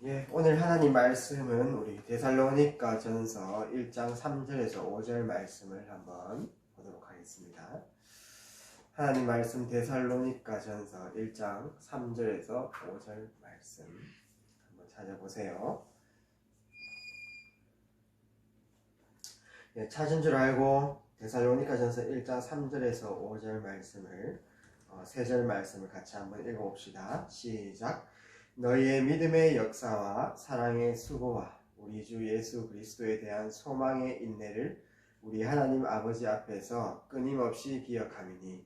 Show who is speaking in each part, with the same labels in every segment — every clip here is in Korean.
Speaker 1: 예, 오늘 하나님 말씀은 우리 데살로니가 전서 1장 3절에서 5절 말씀을 한번 보도록 하겠습니다. 하나님 말씀 데살로니가 전서 1장 3절에서 5절 말씀 한번 찾아보세요. 예, 찾은 줄 알고 데살로니가 전서 1장 3절에서 5절 말씀을 3절 말씀을 같이 한번 읽어봅시다. 시작. 너희의 믿음의 역사와 사랑의 수고와 우리 주 예수 그리스도에 대한 소망의 인내를 우리 하나님 아버지 앞에서 끊임없이 기억하미니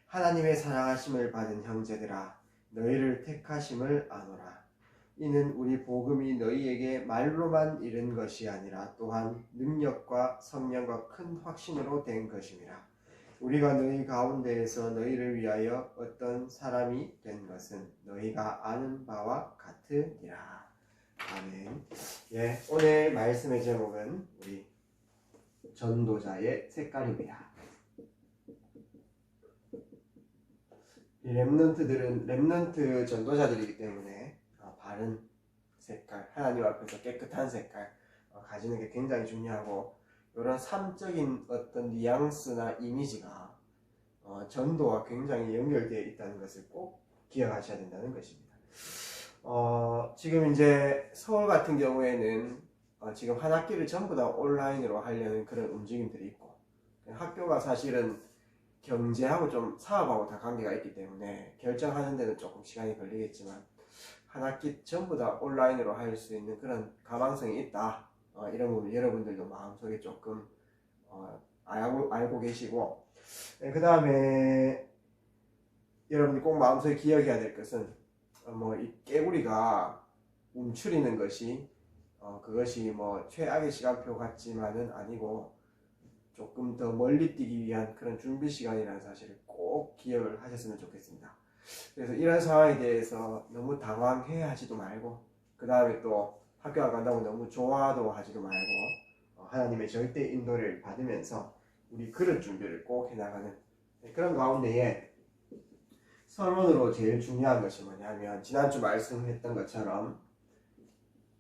Speaker 1: 하나님의 사랑하심을 받은 형제들아 너희를 택하심을 아노라. 이는 우리 복음이 너희에게 말로만 이른 것이 아니라 또한 능력과 성령과 큰 확신으로 된 것임이라. 우리가 너희 가운데에서 너희를 위하여 어떤 사람이 된 것은 너희가 아는 바와 같으니라. 아멘. 예, 오늘 말씀의 제목은 우리 전도자의 색깔입니다. 이 렘넌트들은 렘넌트 전도자들이기 때문에 바른 색깔, 하나님 앞에서 깨끗한 색깔 가지는 게 굉장히 중요하고, 이런 삶적인 어떤 뉘앙스나 이미지가 전도와 굉장히 연결되어 있다는 것을 꼭 기억하셔야 된다는 것입니다. 지금 이제 서울 같은 경우에는 지금 한 학기를 전부 다 온라인으로 하려는 그런 움직임들이 있고, 학교가 사실은 경제하고 좀 사업하고 다 관계가 있기 때문에 결정하는 데는 조금 시간이 걸리겠지만 한 학기 전부 다 온라인으로 할 수 있는 그런 가망성이 있다. 이런 부분 여러분들도 마음속에 조금 알고 계시고, 그 다음에 여러분이 꼭 마음속에 기억해야 될 것은 이 깨구리가 움츠리는 것이 그것이 최악의 시간표 같지만은 아니고 조금 더 멀리 뛰기 위한 그런 준비 시간이라는 사실을 꼭 기억을 하셨으면 좋겠습니다. 그래서 이런 상황에 대해서 너무 당황해 하지도 말고, 그 다음에 또 학교 안 간다고 너무 좋아도 하지도 말고 하나님의 절대 인도를 받으면서 우리 그릇 준비를 꼭 해나가는 그런 가운데에 서론으로 제일 중요한 것이 뭐냐면, 지난주 말씀했던 것처럼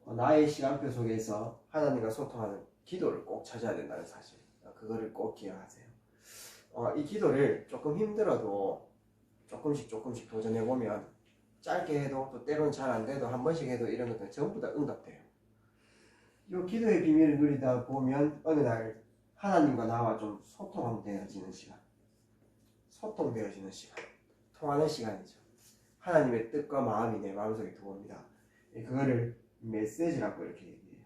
Speaker 1: 나의 시간표 속에서 하나님과 소통하는 기도를 꼭 찾아야 된다는 사실, 그거를 꼭 기억하세요. 이 기도를 조금 힘들어도 조금씩 도전해보면 짧게 해도 또 때로는 잘 안 돼도 한 번씩 해도 이런 것들은 전부 다 응답돼요. 이 기도의 비밀을 누리다 보면 어느 날 하나님과 나와 좀 소통되어지는 시간, 통하는 시간이죠. 하나님의 뜻과 마음이 내 마음속에 들어옵니다. 그거를 메시지라고 이렇게 얘기해요.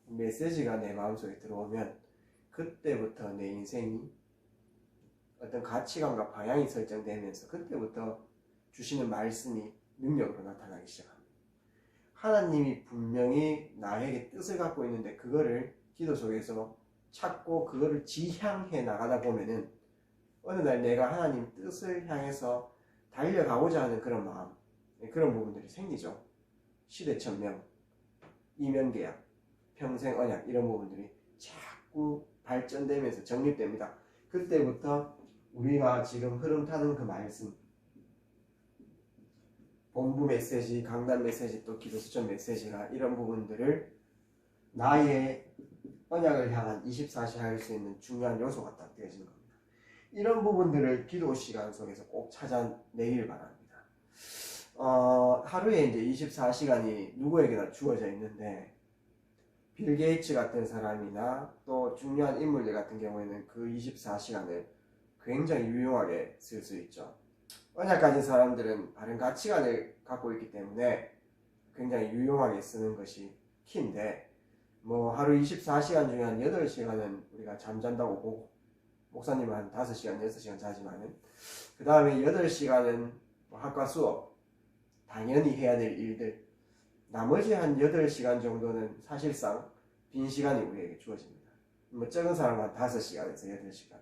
Speaker 1: 메시지가 내 마음속에 들어오면 그때부터 내 인생이 어떤 가치관과 방향이 설정되면서 그때부터 주시는 말씀이 능력으로 나타나기 시작합니다. 하나님이 분명히 나에게 뜻을 갖고 있는데 그거를 기도 속에서 찾고 그거를 지향해 나가다 보면은 어느 날 내가 하나님 뜻을 향해서 달려가고자 하는 그런 마음, 그런 부분들이 생기죠. 시대천명, 이면계약, 평생 언약, 이런 부분들이 자꾸 발전되면서 정립됩니다. 그때부터 우리가 지금 흐름 타는 그 말씀, 본부 메시지, 강단 메시지, 또 기도 수천 메시지가 이런 부분들을 나의 언약을 향한 24시 할 수 있는 중요한 요소가 딱 되어지는 겁니다. 이런 부분들을 기도 시간 속에서 꼭 찾아내길 바랍니다. 하루에 이제 24시간이 누구에게나 주어져 있는데, 빌 게이츠 같은 사람이나 또 중요한 인물들 같은 경우에는 그 24시간을 굉장히 유용하게 쓸 수 있죠. 언약 가진 사람들은 바른 가치관을 갖고 있기 때문에 굉장히 유용하게 쓰는 것이 키인데, 하루 24시간 중에 한 8시간은 우리가 잠잔다고 보고, 목사님은 한 5시간, 6시간 자지만은, 그 다음에 8시간은 학과 수업, 당연히 해야 될 일들, 나머지 한 8시간 정도는 사실상 빈 시간이 우리에게 주어집니다. 적은 사람은 한 5시간에서 8시간.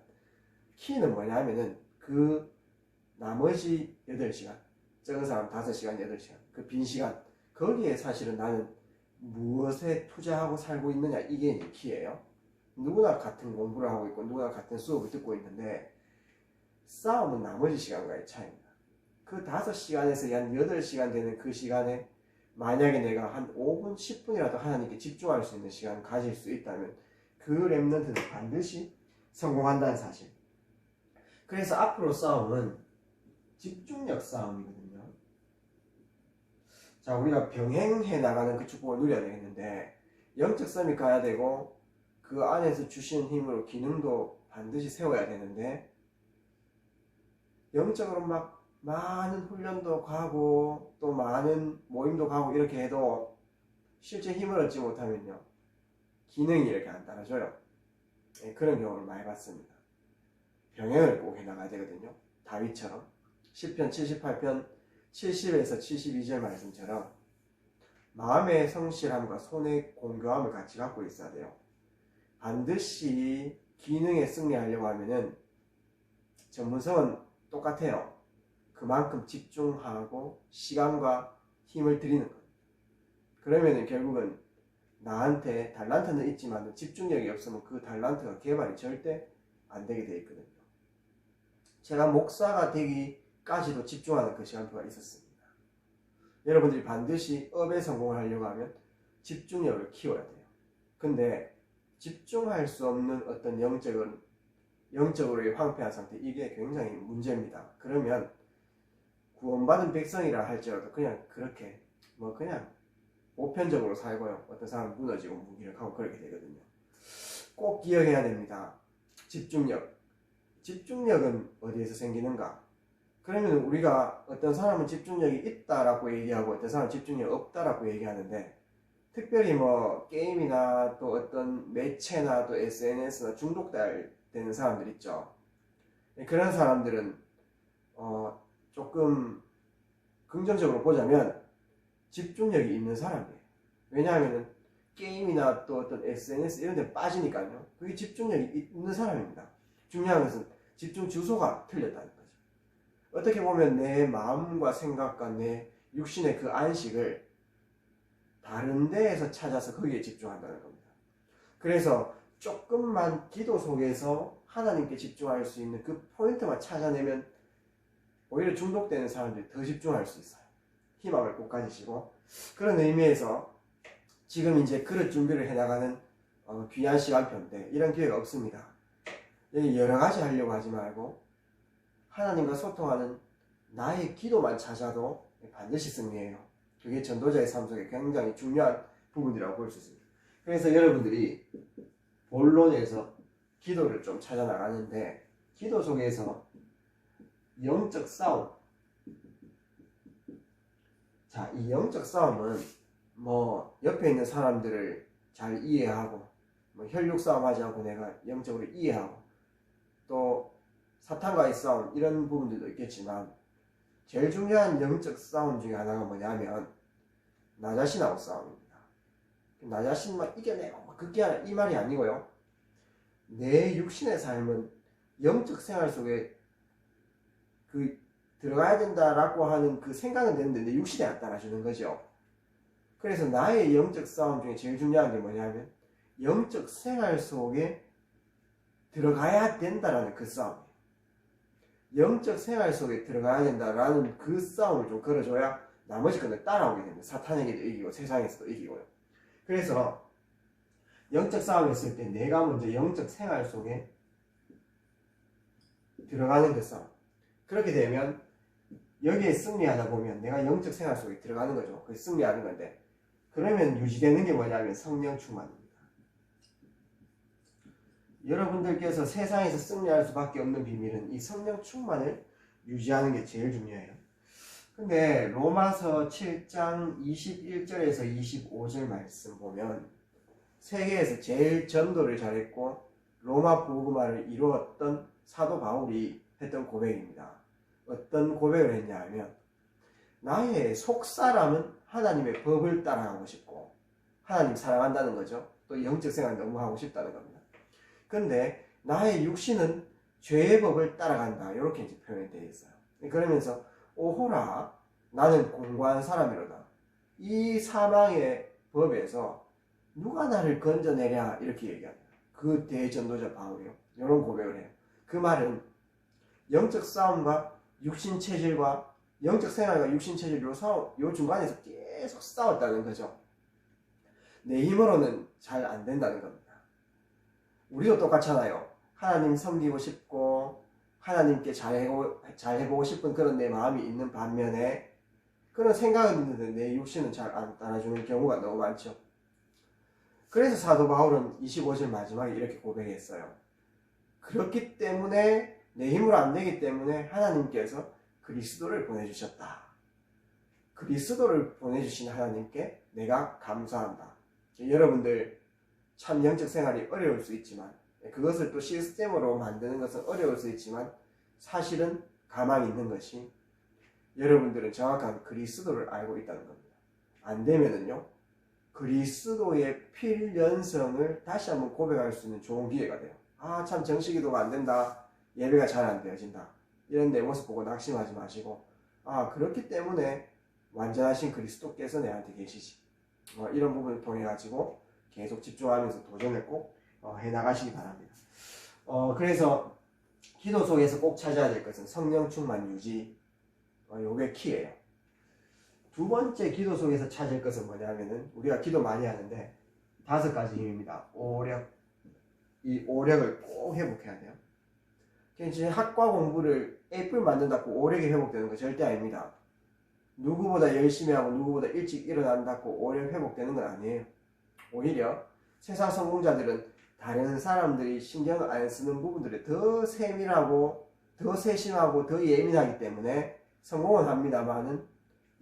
Speaker 1: 키는 뭐냐면은 그 나머지 8시간, 적은 사람 5시간, 8시간, 그 빈 시간, 거기에 사실은 나는 무엇에 투자하고 살고 있느냐, 이게 이제 키예요. 누구나 같은 공부를 하고 있고 누구나 같은 수업을 듣고 있는데 싸움은 나머지 시간과의 차이입니다. 그 5시간에서 한 8시간 되는 그 시간에 만약에 내가 한 5분, 10분이라도 하나님께 집중할 수 있는 시간을 가질 수 있다면 그 렘넌트는 반드시 성공한다는 사실. 그래서 앞으로 싸움은 집중력 싸움이거든요. 자, 우리가 병행해 나가는 그 축복을 누려야 되겠는데 영적 싸움이 가야 되고 그 안에서 주시는 힘으로 기능도 반드시 세워야 되는데 영적으로 막 많은 훈련도 가고 또 많은 모임도 가고 이렇게 해도 실제 힘을 얻지 못하면요 기능이 이렇게 안 따라줘요. 네, 그런 경우를 많이 봤습니다. 병행을 꼭 해나가야 되거든요. 다윗처럼 시편 78편 70에서 72절 말씀처럼 마음의 성실함과 손의 공교함을 같이 갖고 있어야 돼요. 반드시 기능에 승리하려고 하면은 전문성은 똑같아요. 그만큼 집중하고 시간과 힘을 들이는 것. 그러면은 결국은 나한테 달란트는 있지만 집중력이 없으면 그 달란트가 개발이 절대 안 되게 돼 있거든요. 제가 목사가 되기까지도 집중하는 그 시간표가 있었습니다. 여러분들이 반드시 업에 성공을 하려고 하면 집중력을 키워야 돼요. 근데 집중할 수 없는 어떤 영적으로의 황폐한 상태, 이게 굉장히 문제입니다. 그러면 구원받은 백성이라 할지라도 그냥 그렇게 그냥 보편적으로 살고요. 어떤 사람은 무너지고 무기력하고 그렇게 되거든요. 꼭 기억해야 됩니다. 집중력은 어디에서 생기는가? 그러면 우리가 어떤 사람은 집중력이 있다라고 얘기하고 어떤 사람은 집중력이 없다라고 얘기하는데 특별히 게임이나 또 어떤 매체나 또 SNS나 중독되는 사람들 있죠. 그런 사람들은 조금 긍정적으로 보자면 집중력이 있는 사람이에요. 왜냐하면 게임이나 또 어떤 SNS 이런 데 빠지니까요. 그게 집중력이 있는 사람입니다. 중요한 것은 집중 주소가 틀렸다는 거죠. 어떻게 보면 내 마음과 생각과 내 육신의 그 안식을 다른 데에서 찾아서 거기에 집중한다는 겁니다. 그래서 조금만 기도 속에서 하나님께 집중할 수 있는 그 포인트만 찾아내면 오히려 중독되는 사람들이 더 집중할 수 있어요. 희망을 꼭 가지시고, 그런 의미에서 지금 이제 그릇 준비를 해나가는 귀한 시간표인데 이런 기회가 없습니다. 여기 여러 가지 하려고 하지 말고 하나님과 소통하는 나의 기도만 찾아도 반드시 승리해요. 그게 전도자의 삶 속에 굉장히 중요한 부분이라고 볼 수 있습니다. 그래서 여러분들이 본론에서 기도를 좀 찾아 나가는데 기도 속에서 영적 싸움. 자, 이 영적 싸움은 옆에 있는 사람들을 잘 이해하고 혈육 싸움 하지 않고 내가 영적으로 이해하고 또 사탄과의 싸움 이런 부분들도 있겠지만 제일 중요한 영적 싸움 중에 하나가 뭐냐면 나 자신하고 싸움입니다. 나 자신만 이겨내고 극기하라 이 말이 아니고요. 내 육신의 삶은 영적 생활 속에 들어가야 된다라고 하는 그 생각은 되는데 내 육신이 안 따라주는 거죠. 그래서 나의 영적 싸움 중에 제일 중요한 게 뭐냐면 영적 생활 속에 들어가야 된다라는 그 싸움이에요. 영적 생활 속에 들어가야 된다라는 그 싸움을 좀 걸어줘야 나머지 거는 따라오게 됩니다. 사탄에게도 이기고 세상에서도 이기고요. 그래서 영적 싸움을 했을 때 내가 먼저 영적 생활 속에 들어가는 그 싸움. 그렇게 되면 여기에 승리하다 보면 내가 영적 생활 속에 들어가는 거죠. 그게 승리하는 건데 그러면 유지되는 게 뭐냐면 성령 충만입니다. 여러분들께서 세상에서 승리할 수밖에 없는 비밀은 이 성령 충만을 유지하는 게 제일 중요해요. 근데 로마서 7장 21절에서 25절 말씀 보면 세계에서 제일 전도를 잘했고 로마 복음화를 이루었던 사도 바울이 했던 고백입니다. 어떤 고백을 했냐 하면 나의 속사람은 하나님의 법을 따라가고 싶고 하나님 사랑한다는 거죠. 또 영적 생활 너무 하고 싶다는 겁니다. 근데 나의 육신은 죄의 법을 따라간다. 이렇게 이제 표현이 되어 있어요. 그러면서 오호라 나는 공고한 사람이로다. 이 사망의 법에서 누가 나를 건져내랴 이렇게 얘기합니다. 그 대전도자 바울이요. 이런 고백을 해요. 그 말은 영적 싸움과 육신 체질과 영적 생활과 육신 체질 요 중간에서 계속 싸웠다는 거죠. 내 힘으로는 잘 안 된다는 겁니다. 우리도 똑같잖아요. 하나님 섬기고 싶고 하나님께 잘해보고 싶은 그런 내 마음이 있는 반면에 그런 생각은 있는데 내 육신은 잘 안 따라주는 경우가 너무 많죠. 그래서 사도 바울은 25절 마지막에 이렇게 고백했어요. 그렇기 때문에 내 힘으로 안 되기 때문에 하나님께서 그리스도를 보내주셨다. 그리스도를 보내주신 하나님께 내가 감사한다. 여러분들 참 영적 생활이 어려울 수 있지만 그것을 또 시스템으로 만드는 것은 어려울 수 있지만 사실은 가망이 있는 것이 여러분들은 정확한 그리스도를 알고 있다는 겁니다. 안 되면은요 그리스도의 필연성을 다시 한번 고백할 수 있는 좋은 기회가 돼요. 아, 참 정식기도가 안 된다. 예배가 잘 안 되어진다. 이런 내 모습 보고 낙심하지 마시고 아, 그렇기 때문에 완전하신 그리스도께서 내한테 계시지. 이런 부분을 통해 가지고 계속 집중하면서 도전을 꼭 해나가시기 바랍니다. 그래서 기도 속에서 꼭 찾아야 될 것은 성령 충만 유지. 요게 키예요. 두 번째 기도 속에서 찾을 것은 뭐냐면은 우리가 기도 많이 하는데 5가지 힘입니다. 오력. 이 오력을 꼭 회복해야 돼요. 지금 학과 공부를 A뿔 만든다고 오력이 회복되는 거 절대 아닙니다. 누구보다 열심히 하고 누구보다 일찍 일어난다고 오력 회복되는 건 아니에요. 오히려 세상 성공자들은 다른 사람들이 신경을 안 쓰는 부분들에 더 세밀하고 더 세심하고 더 예민하기 때문에 성공은 합니다만은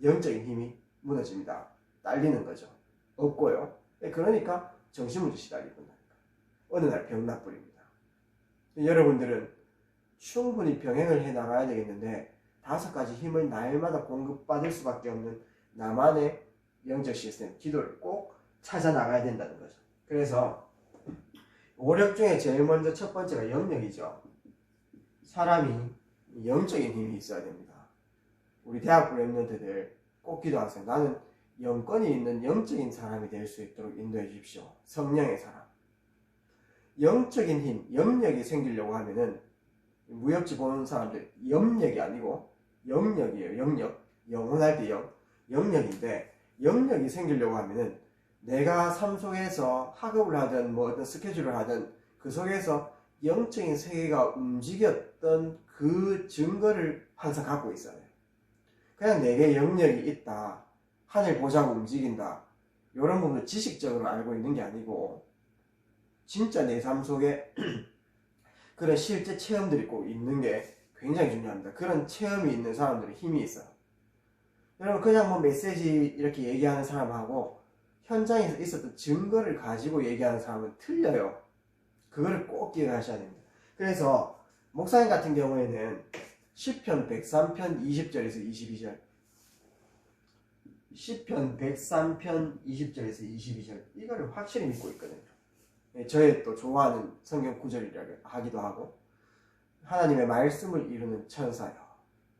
Speaker 1: 영적인 힘이 무너집니다. 딸리는 거죠. 없고요. 그러니까 정신문제 시달리고 나니까 어느 날 병나버립니다. 여러분들은 충분히 병행을 해 나가야 되겠는데 5가지 힘을 날마다 공급받을 수밖에 없는 나만의 영적 시스템, 기도를 꼭 찾아 나가야 된다는 거죠. 그래서 오력 중에 제일 먼저 첫 번째가 영역이죠. 사람이 영적인 힘이 있어야 됩니다. 우리 대학부 랩런트들 꼭 기도하세요. 나는 영권이 있는 영적인 사람이 될 수 있도록 인도해 주십시오. 성령의 사람. 영적인 힘, 영역이 생기려고 하면은 무협지 보는 사람들 염력이 아니고 영역이에요. 영역. 영혼할 때 영역인데 영역이 생기려고 하면은 내가 삶 속에서 학업을 하든 뭐 어떤 스케줄을 하든 그 속에서 영적인 세계가 움직였던 그 증거를 항상 갖고 있어야 돼요. 그냥 내게 영역이 있다. 하늘 보자고 움직인다. 이런 부분을 지식적으로 알고 있는 게 아니고 진짜 내 삶 속에 그런 실제 체험들이 꼭 있는 게 굉장히 중요합니다. 그런 체험이 있는 사람들은 힘이 있어요. 여러분 그냥 뭐 메시지 이렇게 얘기하는 사람하고 현장에서 있었던 증거를 가지고 얘기하는 사람은 틀려요. 그거를 꼭 기억하셔야 됩니다. 그래서 목사님 같은 경우에는 시편 103편 20절에서 22절 시편 103편 20절에서 22절 이거를 확실히 믿고 있거든요. 저의 또 좋아하는 성경 구절이라고 하기도 하고 하나님의 말씀을 이루는 천사요.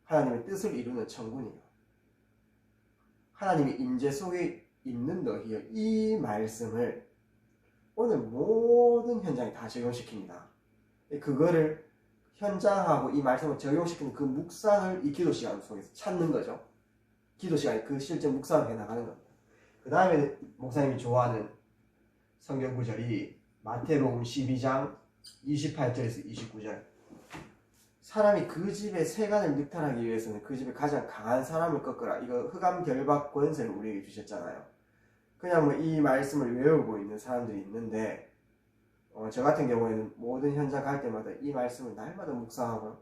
Speaker 1: 하나님의 뜻을 이루는 천군이요. 하나님의 임재 속에 있는 너희요. 이 말씀을 오늘 모든 현장에 다 적용시킵니다. 그거를 현장하고 이 말씀을 적용시키는 그 묵상을 이 기도 시간 속에서 찾는 거죠. 기도 시간에 그 실제 묵상을 해나가는 겁니다. 그 다음에 목사님이 좋아하는 성경 구절이 마태복음 12장 28절에서 29절. 사람이 그 집의 세간을 늑탈하기 위해서는 그 집에 가장 강한 사람을 꺾으라. 이거 흑암 결박 권세를 우리에게 주셨잖아요. 그냥 뭐 이 말씀을 외우고 있는 사람들이 있는데 저 같은 경우에는 모든 현장 갈 때마다 이 말씀을 날마다 묵상하고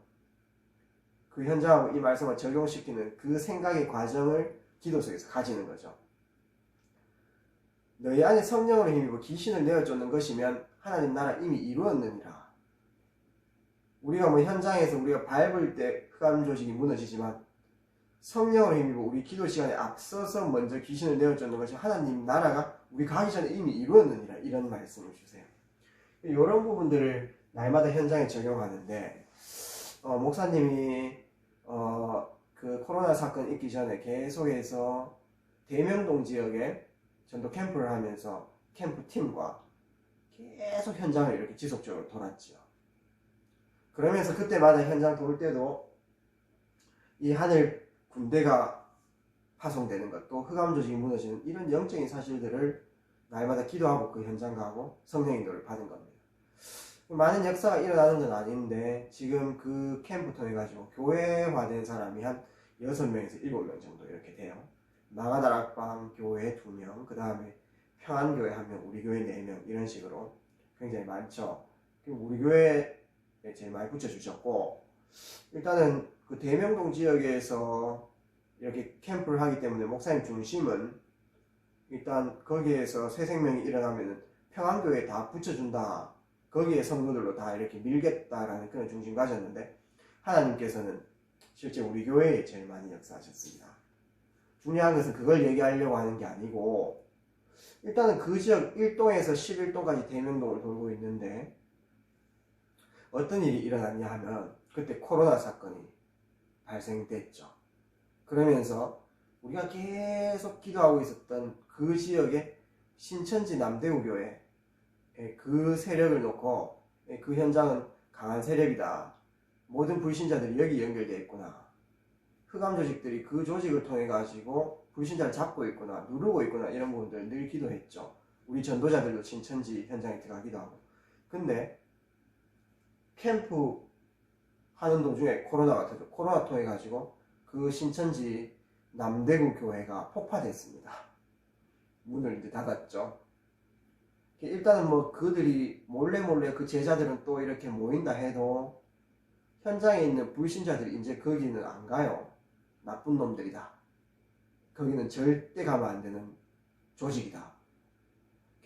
Speaker 1: 그 현장하고 이 말씀을 적용시키는 그 생각의 과정을 기도 속에서 가지는 거죠. 너희 안에 성령으로 힘입어 귀신을 내어쫓는 것이면 하나님 나라 이미 이루었느니라. 우리가 뭐 현장에서 우리가 밟을 때 흑암 조직이 무너지지만 성령으로 힘입어 우리 기도 시간에 앞서서 먼저 귀신을 내어쫓는 것이 하나님 나라가 우리 가기 전에 이미 이루었느니라. 이런 말씀을 주세요. 이런 부분들을 날마다 현장에 적용하는데 목사님이 그 코로나 사건 있기 전에 계속해서 대명동 지역에 전도 캠프를 하면서 캠프 팀과 계속 현장을 이렇게 지속적으로 돌았죠. 그러면서 그때마다 현장 돌 때도 이 하늘 군대가 파송되는 것, 또 흑암 조직이 무너지는 이런 영적인 사실들을 날마다 기도하고 그 현장 가고 성령 인도를 받은 겁니다. 많은 역사가 일어나는 건 아닌데 지금 그 캠프 통해 가지고 교회화된 사람이 한 6명에서 7명 정도 이렇게 돼요. 마가다락방 교회 2명, 그 다음에 평안교회 1명, 우리 교회 4명 이런 식으로 굉장히 많죠. 우리 교회에 제일 많이 붙여주셨고, 일단은 그 대명동 지역에서 이렇게 캠프를 하기 때문에 목사님 중심은 일단 거기에서 새 생명이 일어나면 평안교회에 다 붙여준다, 거기에 성도들로 다 이렇게 밀겠다라는 그런 중심 가졌는데, 하나님께서는 실제 우리 교회에 제일 많이 역사하셨습니다. 중요한 것은 그걸 얘기하려고 하는 게 아니고, 일단은 그 지역 1동에서 11동까지 대명동을 돌고 있는데 어떤 일이 일어났냐 하면 그때 코로나 사건이 발생됐죠. 그러면서 우리가 계속 기도하고 있었던 그 지역의 신천지 남대우교회, 그 세력을 놓고 그 현장은 강한 세력이다, 모든 불신자들이 여기 연결되어 있구나, 흑암 조직들이 그 조직을 통해 가지고 불신자를 잡고 있구나, 누르고 있구나, 이런 부분들 늘 기도했죠. 우리 전도자들도 신천지 현장에 들어가기도 하고. 근데 캠프 하는 도중에 코로나가 터져, 코로나 통해 가지고 그 신천지 남대구 교회가 폭파됐습니다. 문을 이제 닫았죠. 일단은 뭐 그들이 몰래 그 제자들은 또 이렇게 모인다 해도 현장에 있는 불신자들이 이제 거기는 안 가요. 나쁜 놈들이다, 거기는 절대 가면 안 되는 조직이다.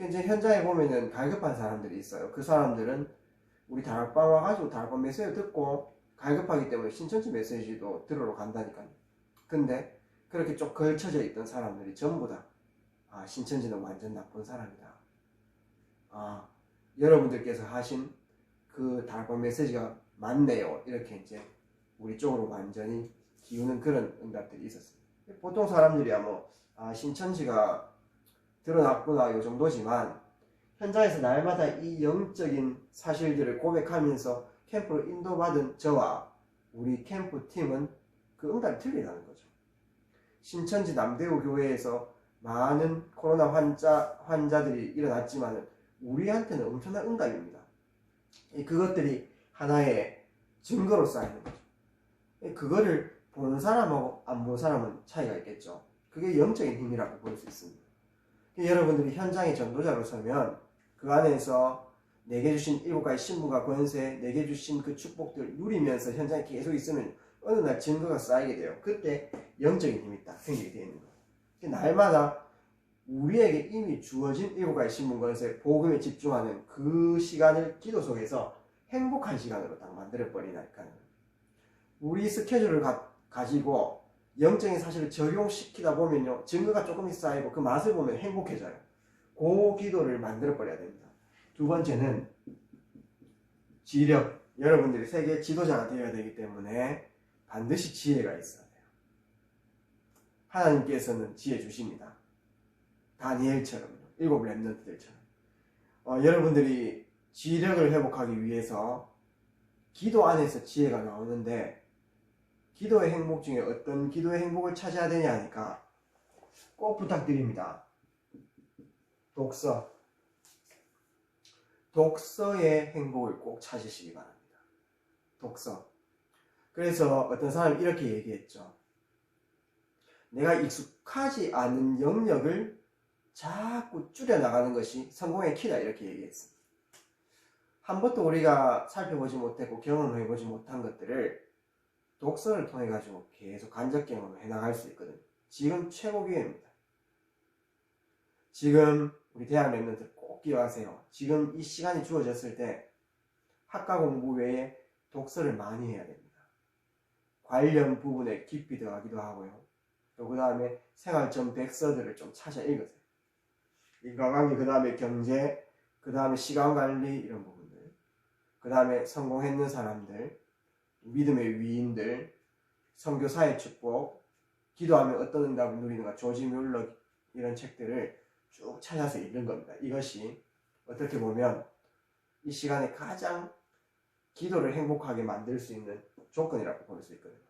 Speaker 1: 이제 현장에 보면은 갈급한 사람들이 있어요. 그 사람들은 우리 다락방 와가지고 다락방 메시지 듣고 갈급하기 때문에 신천지 메시지도 들으러 간다니까요. 근데 그렇게 좀 걸쳐져 있던 사람들이 전부 다 신천지는 완전 나쁜 사람이다, 여러분들께서 하신 그 다락방 메시지가 맞네요, 이렇게 이제 우리 쪽으로 완전히 기우는 그런 응답들이 있었습니다. 보통 사람들이야 뭐 신천지가 드러났구나 요 정도지만, 현장에서 날마다 이 영적인 사실들을 고백하면서 캠프로 인도받은 저와 우리 캠프 팀은 그 응답이 틀리다는 거죠. 신천지 남대우 교회에서 많은 코로나 환자들이 일어났지만 우리한테는 엄청난 응답입니다. 그것들이 하나의 증거로 쌓이는 거죠. 그거를 보는 사람하고 안 보는 사람은 차이가 있겠죠. 그게 영적인 힘이라고 볼 수 있습니다. 여러분들이 현장의 전도자로 서면 그 안에서 내게 주신 7가지 신분과 권세, 내게 주신 그 축복들 누리면서 현장에 계속 있으면 어느 날 증거가 쌓이게 돼요. 그때 영적인 힘이 딱 생기게 되는 거예요. 날마다 우리에게 이미 주어진 7가지 신분, 권세, 복음에 집중하는 그 시간을 기도 속에서 행복한 시간으로 딱 만들어버리니까요. 우리 스케줄을 가지고 영적인 사실을 적용시키다 보면요, 증거가 조금씩 쌓이고 그 맛을 보면 행복해져요. 그 기도를 만들어버려야 됩니다. 두 번째는 지력. 여러분들이 세계 지도자가 되어야 되기 때문에 반드시 지혜가 있어야 돼요. 하나님께서는 지혜 주십니다. 다니엘처럼요, 7 렘넌트들처럼. 여러분들이 지력을 회복하기 위해서 기도 안에서 지혜가 나오는데, 기도의 행복 중에 어떤 기도의 행복을 찾아야 되냐 하니까 꼭 부탁드립니다. 독서의 행복을 꼭 찾으시기 바랍니다. 독서. 그래서 어떤 사람이 이렇게 얘기했죠. 내가 익숙하지 않은 영역을 자꾸 줄여나가는 것이 성공의 키다, 이렇게 얘기했습니다. 한 번도 우리가 살펴보지 못했고 경험해보지 못한 것들을 독서를 통해 가지고 계속 간접 경험을 해나갈 수 있거든요. 지금 최고 기회입니다. 지금 우리 대학 랩런트 꼭 기억하세요. 지금 이 시간이 주어졌을 때 학과 공부 외에 독서를 많이 해야 됩니다. 관련 부분에 깊이 들어가기도 하고요. 또 그 다음에 생활점 백서들을 좀 찾아 읽으세요. 인간관계, 그 다음에 경제, 그 다음에 시간관리, 이런 부분들, 그 다음에 성공했는 사람들, 믿음의 위인들, 선교사의 축복, 기도하면 어떤 응답을 누리는가, 조지 뮬러, 이런 책들을 쭉 찾아서 읽는 겁니다. 이것이 어떻게 보면 이 시간에 가장 기도를 행복하게 만들 수 있는 조건이라고 볼 수 있거든요.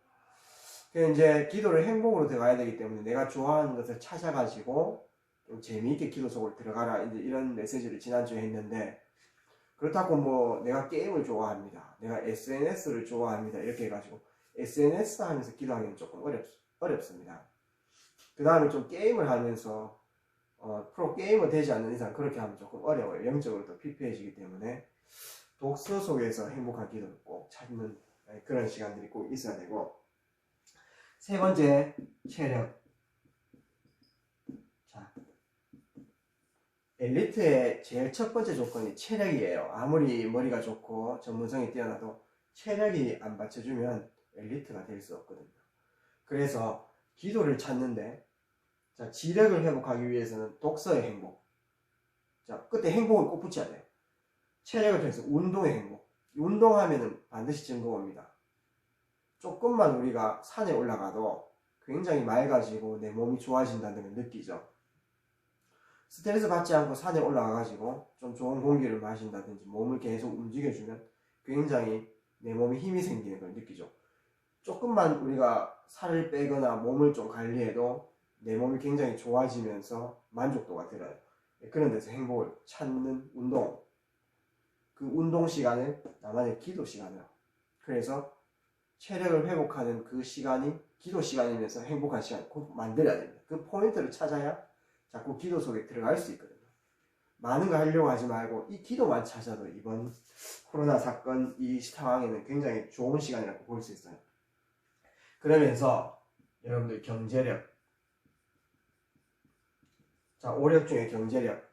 Speaker 1: 그 이제 기도를 행복으로 들어가야 되기 때문에 내가 좋아하는 것을 찾아가지고 좀 재미있게 기도 속으로 들어가라, 이제 이런 메시지를 지난주에 했는데, 그렇다고 뭐 내가 게임을 좋아합니다, 내가 SNS를 좋아합니다 이렇게 해가지고 SNS 하면서 기도하기는 조금 어렵습니다. 그 다음에 좀 게임을 하면서 프로 게이머 되지 않는 이상 그렇게 하면 조금 어려워요. 영적으로 더 피폐해지기 때문에 독서 속에서 행복한 기도를 꼭 찾는 그런 시간들이 꼭 있어야 되고, 세 번째, 체력. 자, 엘리트의 제일 첫 번째 조건이 체력이에요. 아무리 머리가 좋고 전문성이 뛰어나도 체력이 안 받쳐주면 엘리트가 될 수 없거든요. 그래서 기도를 찾는데, 자, 지력을 회복하기 위해서는 독서의 행복. 자, 그때 행복을 꼭 붙여야 돼요. 체력을 통해서 운동의 행복. 운동하면은 반드시 증거 옵니다. 조금만 우리가 산에 올라가도 굉장히 맑아지고 내 몸이 좋아진다는 걸 느끼죠. 스트레스 받지 않고 산에 올라가가지고 좀 좋은 공기를 마신다든지 몸을 계속 움직여주면 굉장히 내 몸에 힘이 생기는 걸 느끼죠. 조금만 우리가 살을 빼거나 몸을 좀 관리해도 내 몸이 굉장히 좋아지면서 만족도가 들어요. 그런 데서 행복을 찾는 운동, 그 운동 시간을 나만의 기도 시간으로, 그래서 체력을 회복하는 그 시간이 기도 시간이면서 행복한 시간 꼭 만들어야 됩니다. 그 포인트를 찾아야 자꾸 기도 속에 들어갈 수 있거든요. 많은 거 하려고 하지 말고 이 기도만 찾아도 이번 코로나 사건 이 상황에는 굉장히 좋은 시간이라고 볼 수 있어요. 그러면서 여러분들 경제력, 자, 오력 중에 경제력.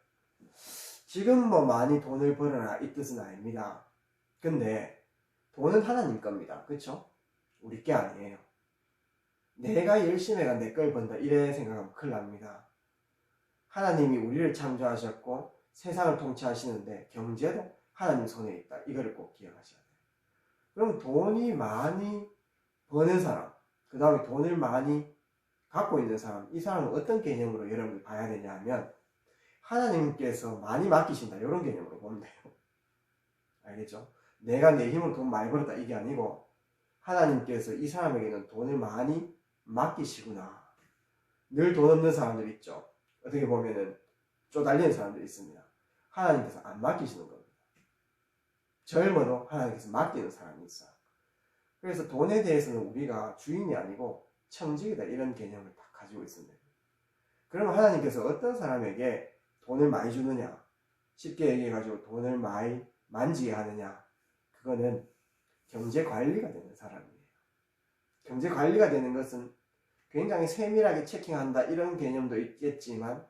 Speaker 1: 지금 뭐 많이 돈을 벌어라 이 뜻은 아닙니다. 근데 돈은 하나님 겁니다. 그쵸? 우리 게 아니에요. 내가 열심히 해가 내 걸 번다 이래 생각하면 큰일 납니다. 하나님이 우리를 창조하셨고 세상을 통치하시는데 경제도 하나님 손에 있다. 이거를 꼭 기억하셔야 돼요. 그럼 돈이 많이 버는 사람, 그 다음에 돈을 많이 갖고 있는 사람, 이 사람은 어떤 개념으로 여러분들 봐야 되냐 하면 하나님께서 많이 맡기신다 이런 개념으로 보면 돼요. 알겠죠? 내가 내 힘으로 돈 많이 벌었다 이게 아니고 하나님께서 이 사람에게는 돈을 많이 맡기시구나. 늘 돈 없는 사람들 있죠. 어떻게 보면은 쪼달리는 사람들이 있습니다. 하나님께서 안 맡기시는 겁니다. 젊어도 하나님께서 맡기는 사람이 있어요. 그래서 돈에 대해서는 우리가 주인이 아니고 청직이다 이런 개념을 딱 가지고 있습니다. 그러면 하나님께서 어떤 사람에게 돈을 많이 주느냐, 쉽게 얘기해가지고 돈을 많이 만지게 하느냐, 그거는 경제 관리가 되는 사람이에요. 경제 관리가 되는 것은 굉장히 세밀하게 체킹한다 이런 개념도 있겠지만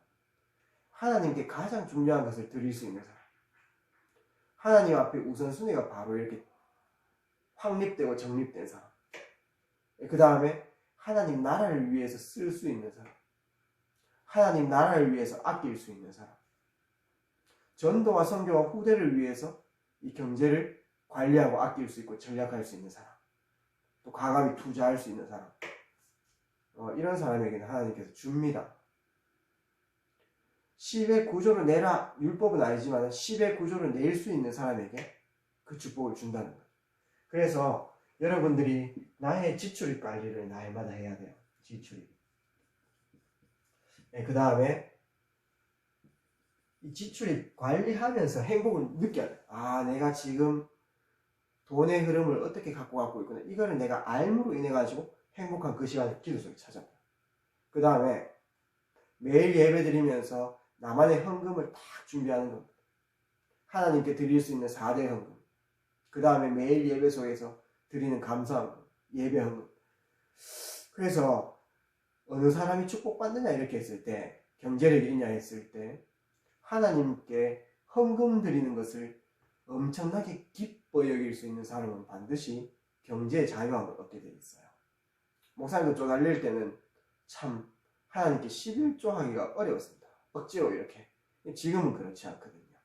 Speaker 1: 하나님께 가장 중요한 것을 드릴 수 있는 사람, 하나님 앞에 우선순위가 바로 이렇게 확립되고 정립된 사람, 그 다음에 하나님 나라를 위해서 쓸 수 있는 사람, 하나님 나라를 위해서 아낄 수 있는 사람, 전도와 선교와 후대를 위해서 이 경제를 관리하고 아낄 수 있고 전략할 수 있는 사람, 또 과감히 투자할 수 있는 사람, 이런 사람에게는 하나님께서 줍니다. 10의 구조를 내라, 율법은 아니지만 10의 구조를 낼 수 있는 사람에게 그 축복을 준다는 거예요. 그래서 여러분들이 나의 지출입 관리를 날마다 해야 돼요. 지출입. 그 다음에 이 지출입 관리하면서 행복을 느껴야 돼요. 아, 내가 지금 돈의 흐름을 어떻게 갖고 있구나. 이거를 내가 알므로 인해 가지고 행복한 그 시간을 기도 속에 찾아봐요. 그 다음에 매일 예배 드리면서 나만의 헌금을 딱 준비하는 겁니다. 하나님께 드릴 수 있는 4대 헌금. 그 다음에 매일 예배 속에서 드리는 감사헌금, 예배 헌금. 그래서 어느 사람이 축복받느냐 이렇게 했을 때, 경제력이 있냐 했을 때 하나님께 헌금 드리는 것을 엄청나게 기뻐 여길 수 있는 사람은 반드시 경제의 자유함을 얻게 되어 있어요. 목사님도 쪼달릴 때는 참 하나님께 11조 하기가 어려웠습니다. 억지로 이렇게. 지금은 그렇지 않거든요.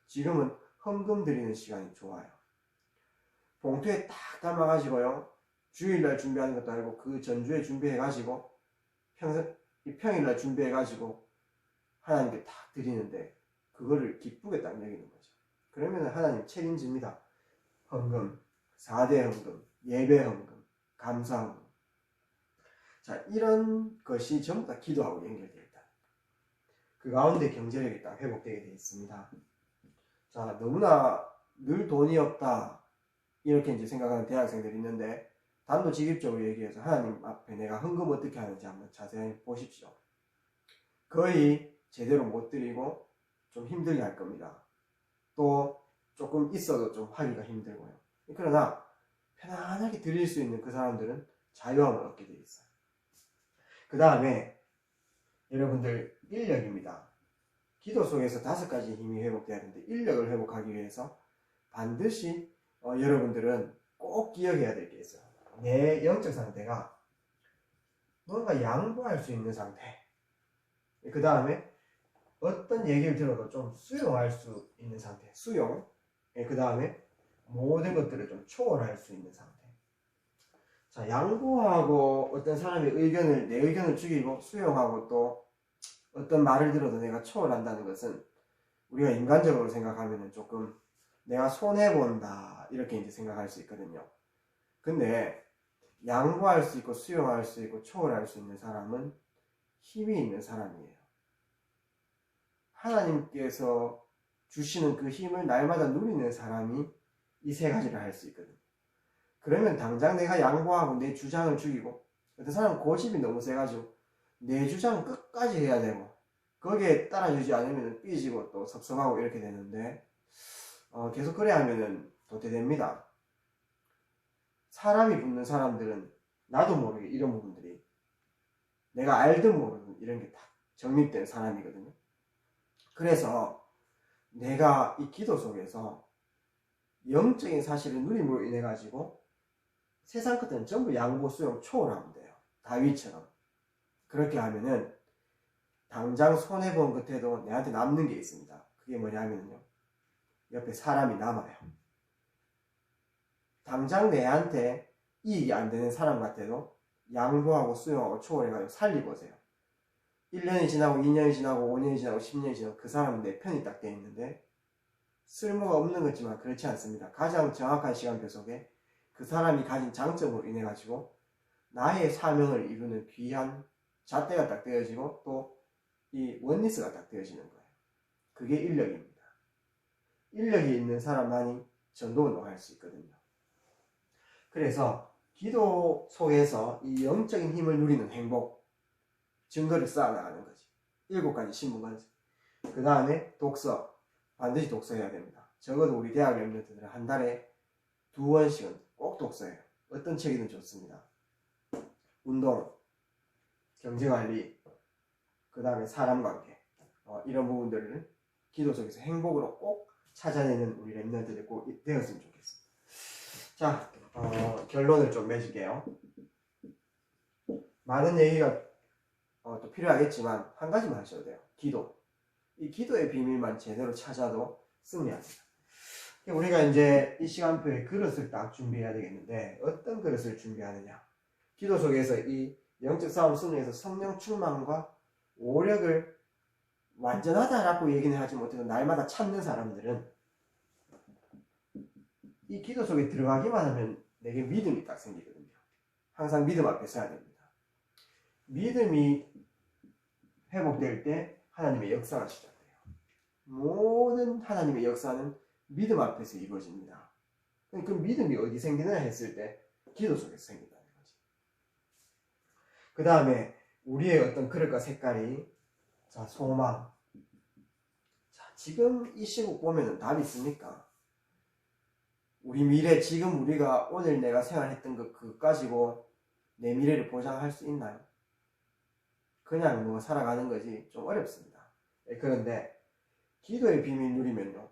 Speaker 1: 지금은 헌금 드리는 시간이 좋아요. 봉투에 딱 담아가지고요, 주일날 준비하는 것도 아니고 그 전주에 준비해가지고 평일날 준비해가지고 하나님께 딱 드리는데 그거를 기쁘게 딱 여기는 거죠. 그러면 하나님 책임집니다. 헌금, 4대 헌금, 예배 헌금, 감사 헌금. 자, 이런 것이 전부 다 기도하고 연결되어 있다. 그 가운데 경제력이 딱 회복되게 되어 있습니다. 자, 너무나 늘 돈이 없다 이렇게 이제 생각하는 대학생들이 있는데, 단도직입적으로 얘기해서 하나님 앞에 내가 헌금 어떻게 하는지 한번 자세히 보십시오. 거의 제대로 못 드리고 좀 힘들게 할 겁니다. 또 조금 있어도 좀 하기가 힘들고요. 그러나 편안하게 드릴 수 있는 그 사람들은 자유함을 얻게 되어 있어요. 그 다음에 여러분들 인력입니다. 기도 속에서 5가지 힘이 회복돼야 되는데, 인력을 회복하기 위해서 반드시 여러분들은 꼭 기억해야 될 게 있어요. 내 영적 상태가 뭔가 양보할 수 있는 상태. 그 다음에 어떤 얘기를 들어도 좀 수용할 수 있는 상태. 수용. 그 다음에 모든 것들을 좀 초월할 수 있는 상태. 자, 양보하고 어떤 사람의 의견을, 내 의견을 죽이고 수용하고 또 어떤 말을 들어도 내가 초월한다는 것은 우리가 인간적으로 생각하면 조금 내가 손해본다 이렇게 이제 생각할 수 있거든요. 근데 양보할 수 있고 수용할 수 있고 초월할 수 있는 사람은 힘이 있는 사람이에요. 하나님께서 주시는 그 힘을 날마다 누리는 사람이 이 3가지를 할 수 있거든요. 그러면 당장 내가 양보하고 내 주장을 죽이고, 어떤 사람은 고집이 너무 세가지고 내 주장은 끝까지 해야 되고 거기에 따라주지 않으면 삐지고 또 섭섭하고 이렇게 되는데, 계속 그래 하면은 도태됩니다. 사람이 붙는 사람들은 나도 모르게 이런 부분들이, 내가 알든 모르든 이런 게 다 정립된 사람이거든요. 그래서 내가 이 기도 속에서 영적인 사실을 누림으로 인해 가지고 세상 것들은 전부 양보, 수용, 초월하면 돼요. 다윗처럼. 그렇게 하면은 당장 손해본 끝에도 내한테 남는 게 있습니다. 그게 뭐냐면요, 옆에 사람이 남아요. 당장 내한테 이익이 안 되는 사람 같아도 양보하고 수용하고 초월해가지고 살리보세요. 1년이 지나고 2년이 지나고 5년이 지나고 10년이 지나고 그 사람은 내 편이 딱 돼 있는데 쓸모가 없는 거지만 그렇지 않습니다. 가장 정확한 시간표 속에 그 사람이 가진 장점으로 인해 가지고 나의 사명을 이루는 귀한 잣대가 딱 되어지고 또 이 원리스가 딱 되어지는 거예요. 그게 인력입니다. 인력이 있는 사람만이 전도 운동할 수 있거든요. 그래서 기도 속에서 이 영적인 힘을 누리는 행복, 증거를 쌓아나가는 거지. 7가지 신문관세. 그 다음에 독서, 반드시 독서해야 됩니다. 적어도 우리 대학 랩런트들은 한 달에 2권씩은 꼭 독서해요. 어떤 책이든 좋습니다. 운동, 경제관리, 그 다음에 사람관계, 이런 부분들을 기도 속에서 행복으로 꼭 찾아내는 우리 랩런트들 꼭 되었으면 좋겠습니다. 자, 결론을 좀 맺을게요. 많은 얘기가 또 필요하겠지만 한 가지만 하셔도 돼요. 기도. 이 기도의 비밀만 제대로 찾아도 승리합니다. 우리가 이제 이 시간표에 그릇을 딱 준비해야 되겠는데, 어떤 그릇을 준비하느냐. 기도 속에서 이 영적 싸움 승리에서 성령 충만과 오력을 완전하다라고 얘기는 하지 못해도 날마다 찾는 사람들은 이 기도 속에 들어가기만 하면 내게 믿음이 딱 생기거든요. 항상 믿음 앞에 서야 됩니다. 믿음이 회복될 때 하나님의 역사가 시작돼요. 모든 하나님의 역사는 믿음 앞에서 이루어집니다. 그 믿음이 어디 생기나 했을 때 기도 속에서 생긴다는 거지. 그 다음에 우리의 어떤 그릇과 색깔이, 자, 소망. 자, 지금 이 시국 보면은 답이 있습니까? 우리 미래, 지금 우리가 오늘 내가 생활했던 그거 가지고 내 미래를 보장할 수 있나요? 그냥 뭐 살아가는 거지 좀 어렵습니다. 그런데 기도의 비밀 누리면요,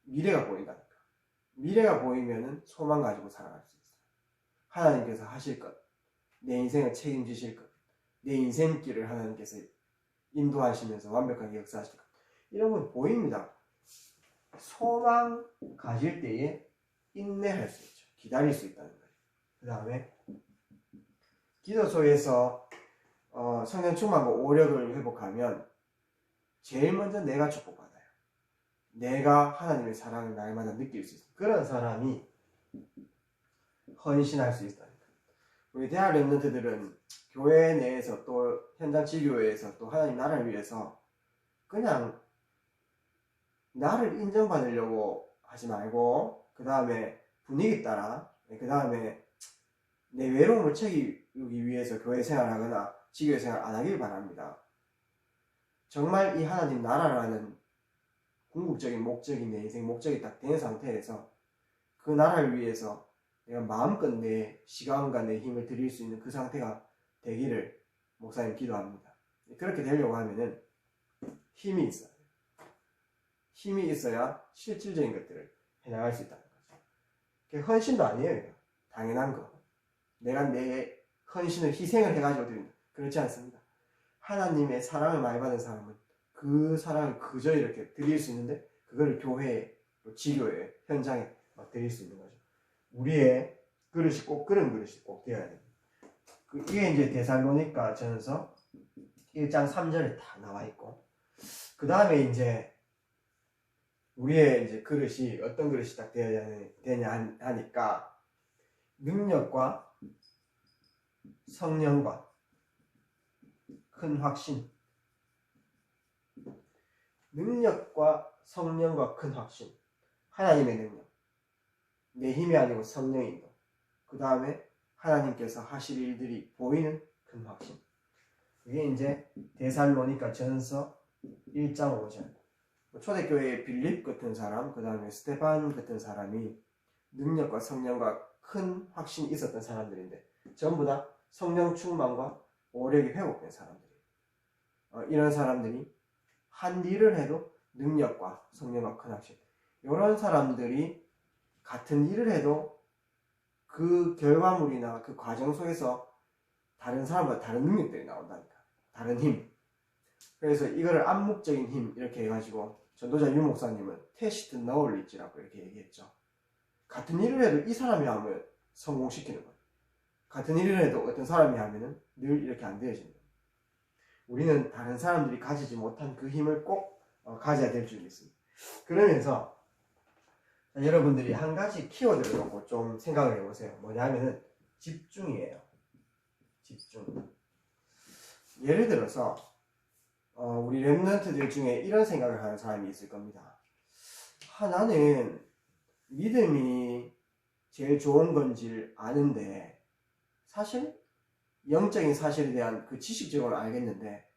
Speaker 1: 미래가 보인다니까. 미래가 보이면은 소망 가지고 살아갈 수 있어요. 하나님께서 하실 것, 내 인생을 책임지실 것, 내 인생길을 하나님께서 인도하시면서 완벽하게 역사하실 것, 이런 건 보입니다. 소망 가질 때에 인내할 수 있죠. 기다릴 수 있다는 거예요. 그 다음에 기도 속에서 성령 충만과 오력을 회복하면 제일 먼저 내가 축복받아요. 내가 하나님의 사랑을 날마다 느낄 수 있어요. 그런 사람이 헌신할 수 있다니까. 우리 대학 랩런트들은 교회 내에서 또 현장 지교회에서 또 하나님 나라를 위해서 그냥 나를 인정받으려고 하지 말고 그 다음에 분위기 따라 그 다음에 내 외로움을 채우기 위해서 교회 생활하거나 지교회 생활 안 하길 바랍니다. 정말 이 하나님 나라라는 궁극적인 목적이 내 인생 목적이 딱 된 상태에서 그 나라를 위해서 내가 마음껏 내 시간과 내 힘을 드릴 수 있는 그 상태가 되기를 목사님 기도합니다. 그렇게 되려고 하면은 힘이 있어야 돼요. 힘이 있어야 실질적인 것들을 해나갈 수 있다는 거죠. 그게 헌신도 아니에요. 이거. 당연한 거. 내가 내 헌신을 희생을 해가지고 드린다. 그렇지 않습니다. 하나님의 사랑을 많이 받은 사람은 그 사랑을 그저 이렇게 드릴 수 있는데 그거를 교회에, 지교회, 현장에 드릴 수 있는 거죠. 우리의 그릇이 꼭 그런 그릇이 꼭 되어야 됩니다. 이게 이제 데살로니가 전서 1장 3절에 다 나와 있고, 그 다음에 이제 우리의 이제 그릇이 어떤 그릇이 딱 되냐 하니까 능력과 성령과 큰 확신, 능력과 성령과 큰 확신, 하나님의 능력, 내 힘이 아니고 성령의 인도, 그 다음에 하나님께서 하실 일들이 보이는 큰 확신. 이게 이제 데살로니가 전서 1장 5절. 초대교회의 빌립 같은 사람, 그 다음에 스테반 같은 사람이 능력과 성령과 큰 확신이 있었던 사람들인데 전부 다 성령 충만과 오력이 회복된 사람들이에요. 이런 사람들이 한 일을 해도 능력과 성령과 큰 확신. 이런 사람들이 같은 일을 해도 그 결과물이나 그 과정 속에서 다른 사람과 다른 능력들이 나온다니까. 다른 힘. 그래서 이거를 암묵적인 힘 이렇게 해가지고 전도자 유 목사님은 테시트 너울리지라고 이렇게 얘기했죠. 같은 일을 해도 이 사람이 하면 성공시키는 거예요. 같은 일을 해도 어떤 사람이 하면은 늘 이렇게 안 되어지는 거예요. 우리는 다른 사람들이 가지지 못한 그 힘을 꼭 가져야 될 줄 믿습니다. 그러면서 여러분들이 한 가지 키워드를 놓고 좀 생각을 해보세요. 뭐냐면은 집중이에요. 집중. 예를 들어서 우리 랩런트들 중에 이런 생각을 하는 사람이 있을 겁니다. 나는 믿음이 제일 좋은 건지 아는데 사실 영적인 사실에 대한 그 지식적으로 알겠는데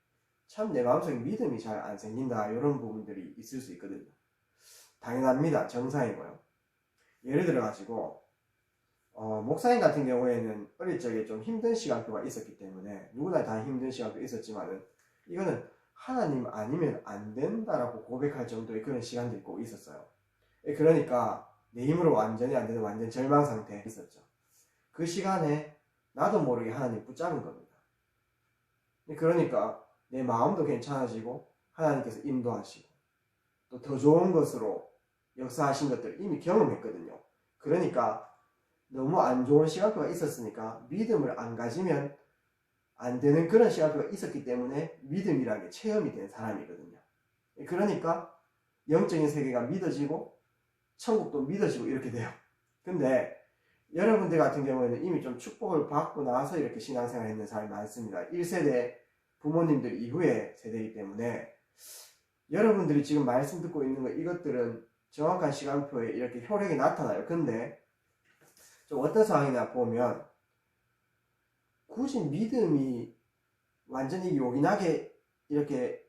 Speaker 1: 참 내 마음속에 믿음이 잘 안 생긴다, 이런 부분들이 있을 수 있거든요. 당연합니다. 정상이고요. 예를 들어 가지고 목사님 같은 경우에는 어릴 적에 좀 힘든 시간표가 있었기 때문에 누구나 다 힘든 시간표 있었지만은 이거는 하나님 아니면 안 된다라고 고백할 정도의 그런 시간들이 꼭 있었어요. 그러니까 내 힘으로 완전히 안 되는 완전 절망 상태에 있었죠. 그 시간에 나도 모르게 하나님 붙잡은 겁니다. 그러니까 내 마음도 괜찮아지고 하나님께서 인도하시고 또 더 좋은 것으로 역사하신 것들을 이미 경험했거든요. 그러니까 너무 안 좋은 시간표가 있었으니까 믿음을 안 가지면 안 되는 그런 시간표가 있었기 때문에 믿음이라는 게 체험이 된 사람이거든요. 그러니까 영적인 세계가 믿어지고 천국도 믿어지고 이렇게 돼요. 근데 여러분들 같은 경우에는 이미 좀 축복을 받고 나서 이렇게 신앙생활 했는 사람이 많습니다. 1세대 부모님들 이후의 세대이기 때문에 여러분들이 지금 말씀 듣고 있는 거 이것들은 정확한 시간표에 이렇게 효력이 나타나요. 근데 좀 어떤 상황이나 보면 굳이 믿음이 완전히 요긴하게 이렇게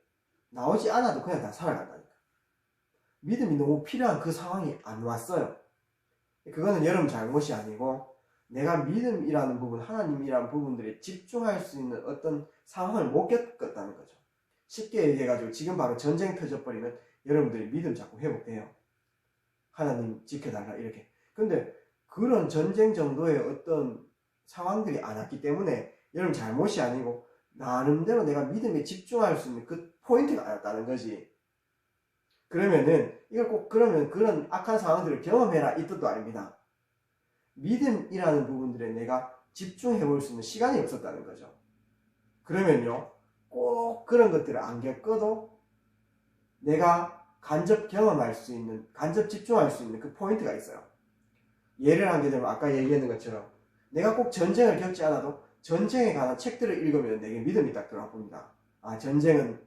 Speaker 1: 나오지 않아도 그냥 다 살아간다니까. 믿음이 너무 필요한 그 상황이 안 왔어요. 그거는 여러분 잘못이 아니고 내가 믿음이라는 부분, 하나님이라는 부분들에 집중할 수 있는 어떤 상황을 못 겪었다는 거죠. 쉽게 얘기해가지고 지금 바로 전쟁 터져버리면 여러분들이 믿음 자꾸 회복돼요. 하나님 지켜달라 이렇게. 근데 그런 전쟁 정도의 어떤 상황들이 안 왔기 때문에 여러분 잘못이 아니고 나름대로 내가 믿음에 집중할 수 있는 그 포인트가 안 왔다는 거지. 그러면은 이걸 꼭 그러면 그런 악한 상황들을 경험해라 이 뜻도 아닙니다. 믿음이라는 부분들에 내가 집중해 볼 수 있는 시간이 없었다는 거죠. 그러면요 꼭 그런 것들을 안 겪어도 내가 간접 경험할 수 있는, 간접 집중할 수 있는 그 포인트가 있어요. 예를 하게 되면 아까 얘기했는 것처럼 내가 꼭 전쟁을 겪지 않아도 전쟁에 관한 책들을 읽으면 내게 믿음이 딱 들어봅니다. 아, 전쟁은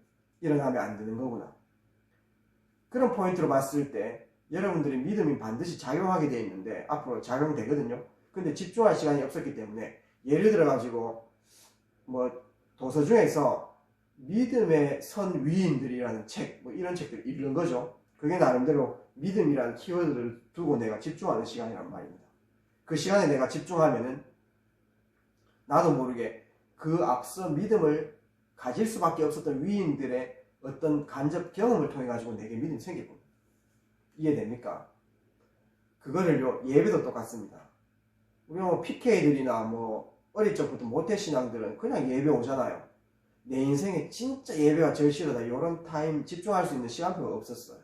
Speaker 1: 일어나면 안 되는 거구나. 그런 포인트로 봤을 때 여러분들이 믿음이 반드시 작용하게 되어 있는데 앞으로 작용되거든요. 근데 집중할 시간이 없었기 때문에 예를 들어 가지고 뭐 도서 중에서 믿음의 선 위인들이라는 책, 뭐 이런 책들을 읽는 거죠. 그게 나름대로 믿음이라는 키워드를 두고 내가 집중하는 시간이란 말입니다. 그 시간에 내가 집중하면은 나도 모르게 그 앞서 믿음을 가질 수밖에 없었던 위인들의 어떤 간접 경험을 통해 가지고 내게 믿음이 생길 겁니다. 이해됩니까? 그거를요, 예배도 똑같습니다. 우리 뭐 PK들이나 뭐 어릴 적부터 모태신앙들은 그냥 예배 오잖아요. 내 인생에 진짜 예배가 제일 싫어다 이런 타임 집중할 수 있는 시간표가 없었어요.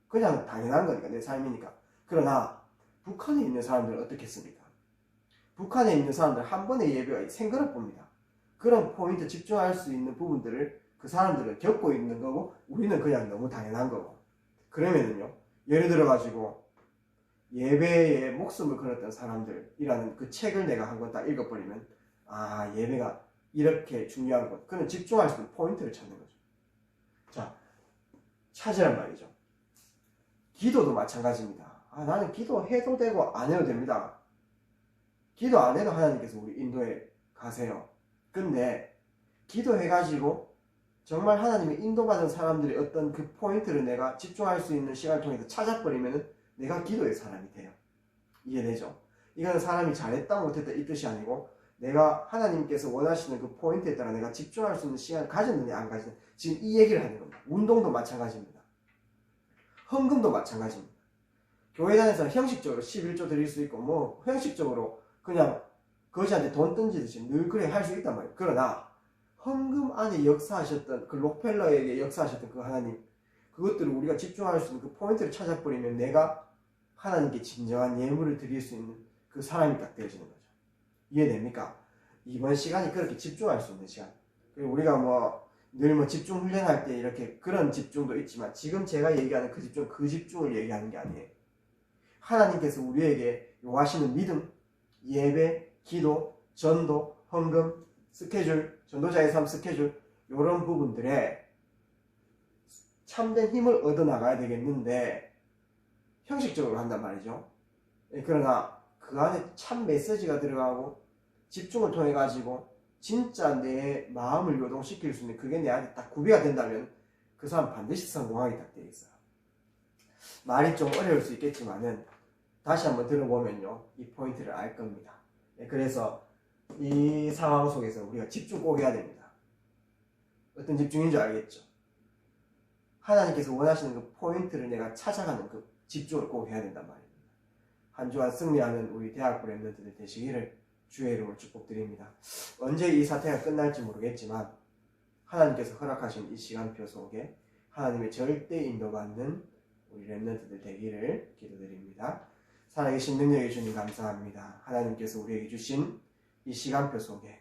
Speaker 1: 그냥 당연한 거니까, 내 삶이니까. 그러나 북한에 있는 사람들은 어떻겠습니까? 북한에 있는 사람들은 한 번의 예배가 생그럽 봅니다. 그런 포인트 집중할 수 있는 부분들을 그 사람들은 겪고 있는 거고 우리는 그냥 너무 당연한 거고. 그러면은요, 예를 들어 가지고 예배에 목숨을 걸었던 사람들이라는 그 책을 내가 한 권 딱 읽어버리면 아, 예배가 이렇게 중요한 것. 그는 집중할 수 있는 포인트를 찾는 거죠. 자, 찾으란 말이죠. 기도도 마찬가지입니다. 아, 나는 기도해도 되고 안 해도 됩니다. 기도 안 해도 하나님께서 우리 인도에 가세요. 근데 기도해가지고 정말 하나님의 인도받은 사람들의 어떤 그 포인트를 내가 집중할 수 있는 시간을 통해서 찾아버리면 내가 기도의 사람이 돼요. 이해되죠? 이거는 사람이 잘했다 못했다 이 뜻이 아니고 내가 하나님께서 원하시는 그 포인트에 따라 내가 집중할 수 있는 시간을 가졌느냐 안 가졌느냐, 지금 이 얘기를 하는 겁니다. 운동도 마찬가지입니다. 헌금도 마찬가지입니다. 교회 다녀서 형식적으로 11조 드릴 수 있고 뭐 형식적으로 그냥 거지한테 돈 던지듯이 늘 그래 할 수 있단 말이에요. 그러나 헌금 안에 역사하셨던 그 록펠러에게 역사하셨던 그 하나님, 그것들을 우리가 집중할 수 있는 그 포인트를 찾아버리면 내가 하나님께 진정한 예물을 드릴 수 있는 그 사람이 딱 되어지는 거죠. 이해됩니까? 이번 시간이 그렇게 집중할 수 있는 시간. 그리고 우리가 늘 집중 훈련할 때 이렇게 그런 집중도 있지만 지금 제가 얘기하는 그 집중, 그 집중을 얘기하는 게 아니에요. 하나님께서 우리에게 요하시는 믿음, 예배, 기도, 전도, 헌금, 스케줄, 전도자의 삶 스케줄, 이런 부분들에 참된 힘을 얻어 나가야 되겠는데 형식적으로 한단 말이죠. 그러나 그 안에 참 메시지가 들어가고 집중을 통해 가지고 진짜 내 마음을 요동시킬 수 있는 그게 내한테 딱 구비가 된다면 그 사람 반드시 성공하게 딱 되어 있어요. 말이 좀 어려울 수 있겠지만은 다시 한번 들어보면요, 이 포인트를 알 겁니다. 그래서 이 상황 속에서 우리가 집중 꼭 해야 됩니다. 어떤 집중인 줄 알겠죠? 하나님께서 원하시는 그 포인트를 내가 찾아가는 그 집중을 꼭 해야 된단 말입니다. 한 주간 승리하는 우리 대학부 랩런트들 되시기를 주의 이름으로 축복드립니다. 언제 이 사태가 끝날지 모르겠지만 하나님께서 허락하신 이 시간표 속에 하나님의 절대 인도받는 우리 랩런트들 되기를 기도드립니다. 살아계신 능력의 주님 감사합니다. 하나님께서 우리에게 주신 이 시간표 속에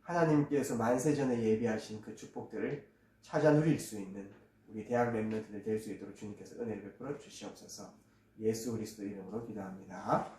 Speaker 1: 하나님께서 만세전에 예비하신 그 축복들을 찾아 누릴 수 있는 우리 대학 랩런트들 될 수 있도록 주님께서 은혜를 베풀어 주시옵소서. 예수 그리스도 이름으로 기도합니다.